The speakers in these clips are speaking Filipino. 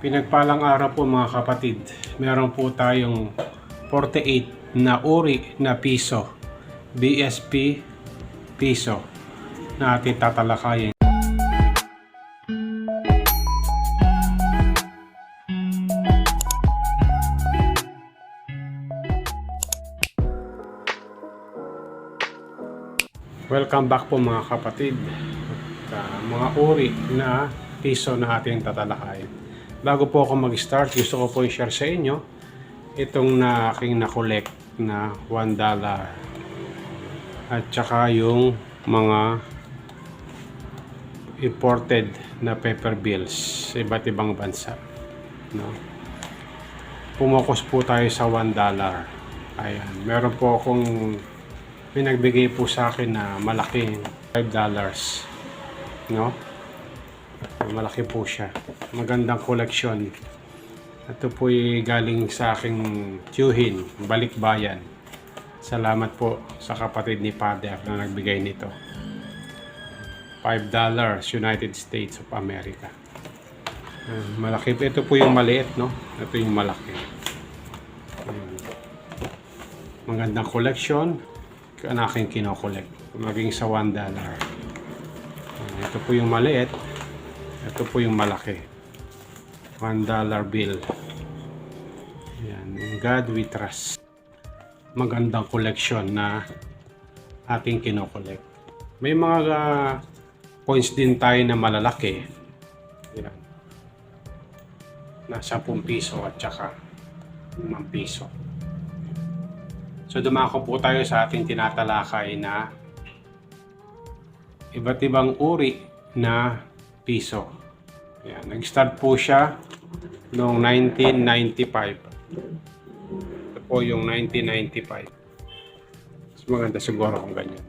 Pinagpalang araw po mga kapatid. Meron po tayong 48 na uri na piso. BSP piso na ating tatalakayin. Welcome back po mga kapatid. Mga uri na piso na ating tatalakayin. Bago po ako mag-start, gusto ko po i-share sa inyo itong na aking na-collect na $1 at saka yung mga imported na paper bills sa iba't ibang bansa, no? Pumokus po tayo sa $1. Ayan, meron po akong pinagbigay po sa akin na malaking $5, no? Malaki po siya. Magandang koleksyon. Ito po ay galing sa aking tiyuhin, Balikbayan. Salamat po sa kapatid ni Father na nagbigay nito. $5, United States of America. Malaki. Ito po yung maliit, no? Ito yung malaki. Magandang koleksyon. Ang aking kinokolekt. Maging sa $1. Ito po yung maliit. Ito po yung malaki. $1 bill. Ayan. In God we trust. Magandang koleksyon na ating kinokolekt. May mga coins din tayo na malalaki. Ayan. Na 10 piso at saka 5 piso. So dumako po tayo sa ating tinatalakay na iba't ibang uri na piso. Ayan. Nag-start po siya noong 1995. Ito po yung 1995. Mas maganda siguro kung ganyan.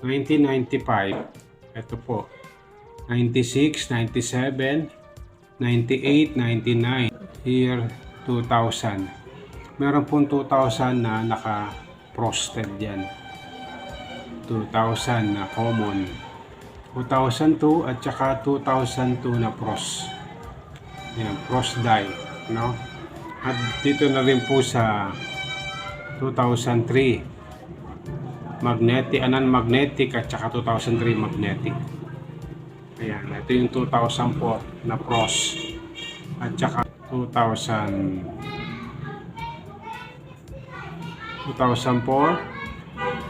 1995. Ito po. 96, 97, 98, 99. Year 2000. Meron pong 2000 na naka-frosted yan. 2000 na common. 2002 at saka 2002 na frost. Ayan, frost die, no? At dito na rin po sa 2003 magnetic, non-magnetic at saka 2003 magnetic. Ayan, ito yung 2004 na frost at saka 2004.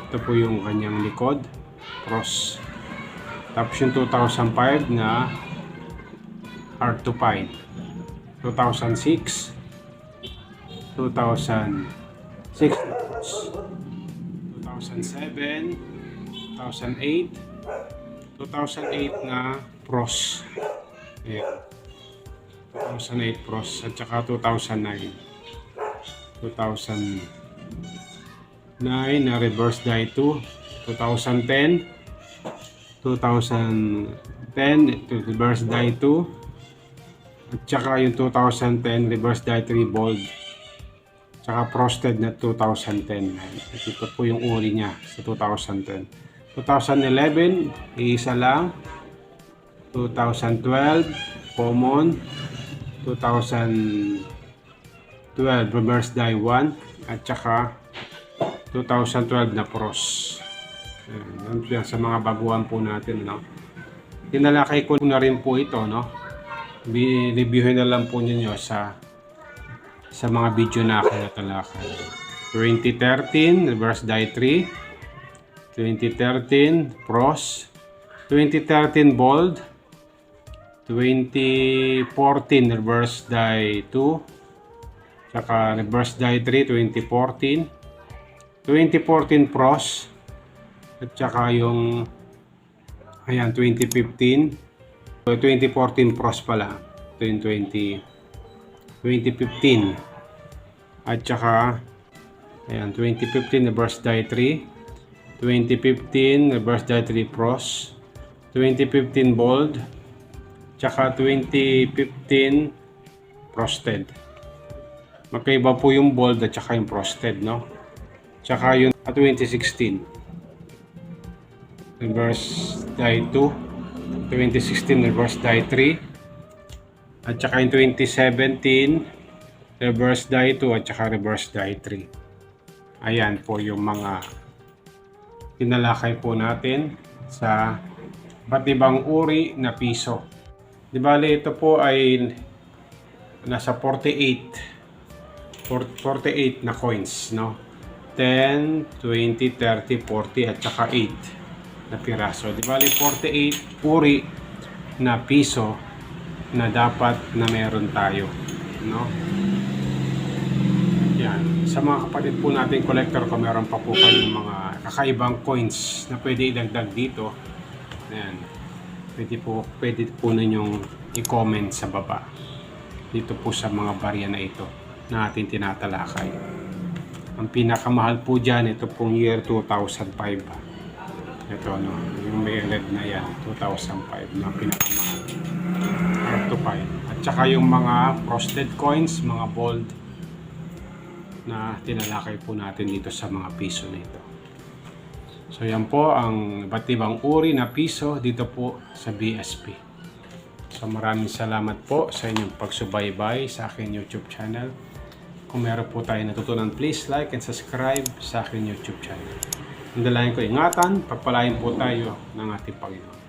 Ito po yung kanyang likod, frost. Tapos yung 2005 na hard to find. 2006, 2007, 2008, 2008 na frost. Ayan. 2008 frost at saka 2009. 2009 na reverse die 2. 2010 reverse die 2 at saka yung 2010 reverse die 3 bold saka frosted na 2010. Ito po yung uri niya sa 2010. 2011 isa lang. 2012 common. 2012 reverse die 1 at saka 2012 na frost. Ayan, sa mga baguhan po natin, no? Tinalakay ko na rin po ito, no? Reviewin na lang po ninyo sa mga video na aking natalakay. 2013 reverse die 3, 2013 frost, 2013 bold, 2014 reverse die 2, saka reverse die 3 2014, 2014 frost, at saka yung ayan 2015, 2014 frost pala. Ito yung 2015 at saka ayan 2015 reverse die 3, 2015 reverse die 3 frost, 2015 bold, tsaka 2015 frosted. Magkaiba po yung bold at saka yung frosted, no? Tsaka yung 2016 reverse die 2, 2016 reverse die 3, At saka yung 2017, reverse die 2 at saka reverse die 3. Ayan po yung mga tinalakay po natin sa iba't ibang uri na piso. Di bali ito po ay nasa 48 na coins, no? 10, 20, 30, 40 at saka 8 na piraso. Di bali 48 uri na piso na dapat na meron tayo, no? Yan. Sa mga kapatid po natin collector, kung meron pa po kayong mga kakaibang coins na pwede idagdag dito, ayan, pwede po ninyong i-comment sa baba dito po sa mga barya na ito na ating tinatalakay. Ang pinakamahal po dyan, ito pong year 2005. Ito, no, yung may LED na yan, 2005 na pinakamahal. Up to 5. At saka yung mga frosted coins, mga bold na tinalakay po natin dito sa mga piso nito. So yan po ang iba't ibang uri na piso dito po sa BSP. So maraming salamat po sa inyong pagsubaybay sa aking YouTube channel. Kung meron po tayo natutunan, please like and subscribe sa aking YouTube channel. Ang dalangin ko, ingatan, pagpalain po tayo ng ating Panginoon.